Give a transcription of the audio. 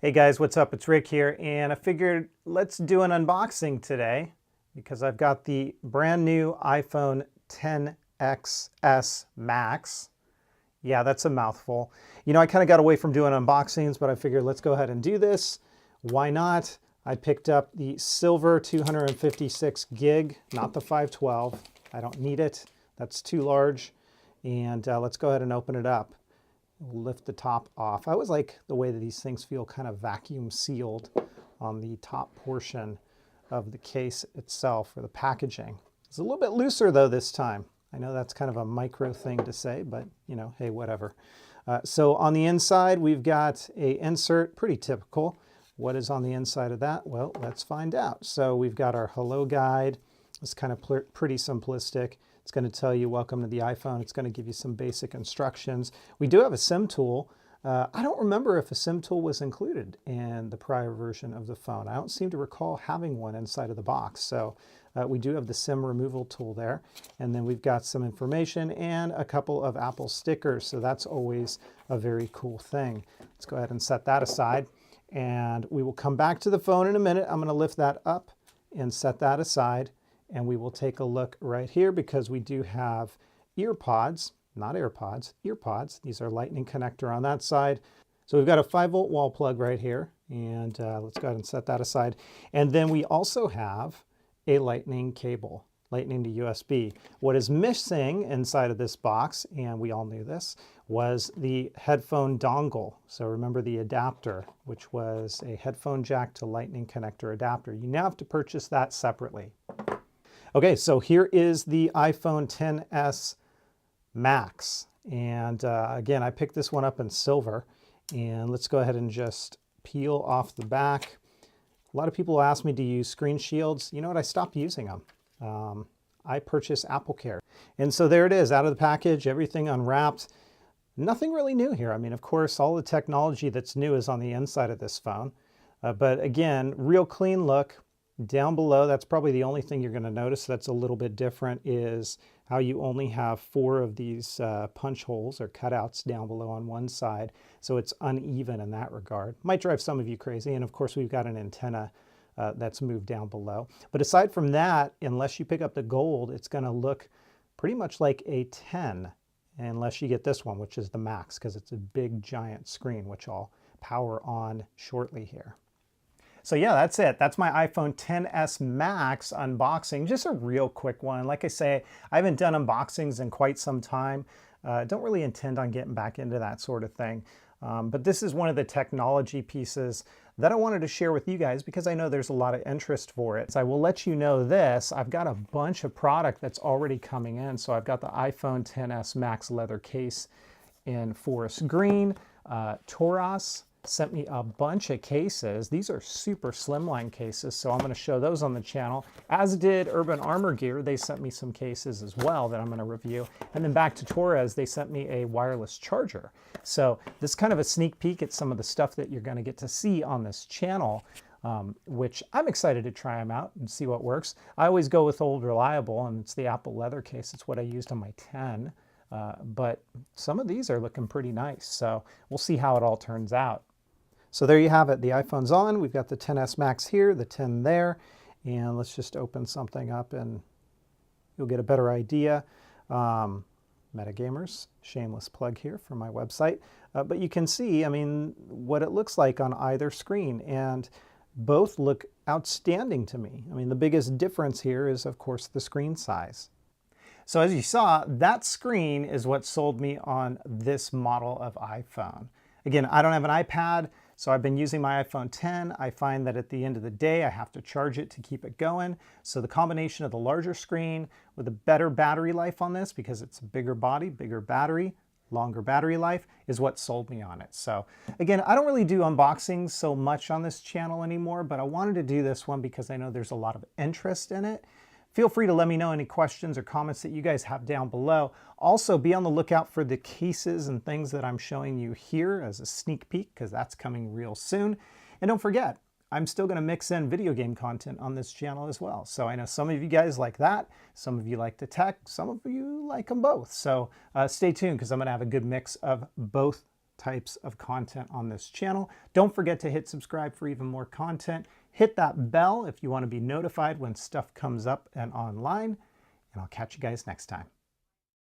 Hey guys, what's up? It's Rick here, and I figured let's do an unboxing today because I've got the brand new iPhone XS Max. Yeah, that's a mouthful. You know, I kind of got away from doing unboxings, but I figured let's go ahead and do this. Why not? I picked up the silver 256 gig, not the 512. I don't need it. That's too large. And let's go ahead and open it up. We'll lift the top off. I always like the way that these things feel kind of vacuum sealed on the top portion of the case itself, or the packaging. It's a little bit looser though this time. I know that's kind of a micro thing to say, but you know, hey, whatever. So on the inside, we've got a insert, pretty typical. What is on the inside of that? Well, let's find out. So we've got our hello guide. It's kind of pretty simplistic. It's going to tell you welcome to the iPhone. It's going to give you some basic instructions. We do have a SIM tool. I don't remember if a SIM tool was included in the prior version of the phone. I don't seem to recall having one inside of the box. So we do have the SIM removal tool there. And then we've got some information and a couple of Apple stickers. So that's always a very cool thing. Let's go ahead and set that aside. And we will come back to the phone in a minute. I'm going to lift that up and set that aside. And we will take a look right here because we do have earpods, not AirPods, earpods. These are Lightning connector on that side. So we've got a 5-volt wall plug right here. And let's go ahead and set that aside. And then we also have a Lightning cable, Lightning to USB. What is missing inside of this box, and we all knew this, was the headphone dongle. So remember the adapter, which was a headphone jack to Lightning connector adapter. You now have to purchase that separately. Okay, so here is the iPhone XS Max. And again, I picked this one up in silver. And let's go ahead and just peel off the back. A lot of people ask me to use screen shields. You know what? I stopped using them. I purchased AppleCare. And so there it is, out of the package, everything unwrapped. Nothing really new here. I mean, of course, all the technology that's new is on the inside of this phone. But again, real clean look. Down below, that's probably the only thing you're going to notice that's a little bit different, is how you only have 4 of these punch holes or cutouts down below on one side. So it's uneven in that regard. Might drive some of you crazy. And of course, we've got an antenna that's moved down below. But aside from that, unless you pick up the gold, it's going to look pretty much like a 10, unless you get this one, which is the Max, because it's a big giant screen, which I'll power on shortly here. So yeah, that's it. That's my iPhone XS Max unboxing. Just a real quick one. Like I say, I haven't done unboxings in quite some time. Don't really intend on getting back into that sort of thing. But this is one of the technology pieces that I wanted to share with you guys because I know there's a lot of interest for it. So I will let you know this. I've got a bunch of product that's already coming in. So I've got the iPhone XS Max leather case in forest green. Toros sent me a bunch of cases. These are super slimline cases, so I'm going to show those on the channel, as did Urban Armor Gear. They sent me some cases as well that I'm going to review. And then back to Torres, they sent me a wireless charger. So this is kind of a sneak peek at some of the stuff that you're going to get to see on this channel, which I'm excited to try them out and see what works. I always go with old reliable, and it's the Apple leather case. It's what I used on my 10. But some of these are looking pretty nice, so we'll see how it all turns out. So there you have it. The iPhone's on. We've got the XS Max here, the 10 there. And let's just open something up and you'll get a better idea. Metagamers, shameless plug here for my website. But you can see, I mean, what it looks like on either screen. And both look outstanding to me. I mean, the biggest difference here is, of course, the screen size. So as you saw, that screen is what sold me on this model of iPhone. Again, I don't have an iPad, so I've been using my iPhone X. I find that at the end of the day, I have to charge it to keep it going. So the combination of the larger screen with a better battery life on this, because it's a bigger body, bigger battery, longer battery life, is what sold me on it. So again, I don't really do unboxings so much on this channel anymore, but I wanted to do this one because I know there's a lot of interest in it. Feel free to let me know any questions or comments that you guys have down below. Also, be on the lookout for the cases and things that I'm showing you here as a sneak peek, because that's coming real soon. And don't forget, I'm still going to mix in video game content on this channel as well. So I know some of you guys like that, some of you like the tech, some of you like them both. So stay tuned, because I'm going to have a good mix of both types of content on this channel. Don't forget to hit subscribe for even more content. Hit that bell if you want to be notified when stuff comes up and online, and I'll catch you guys next time.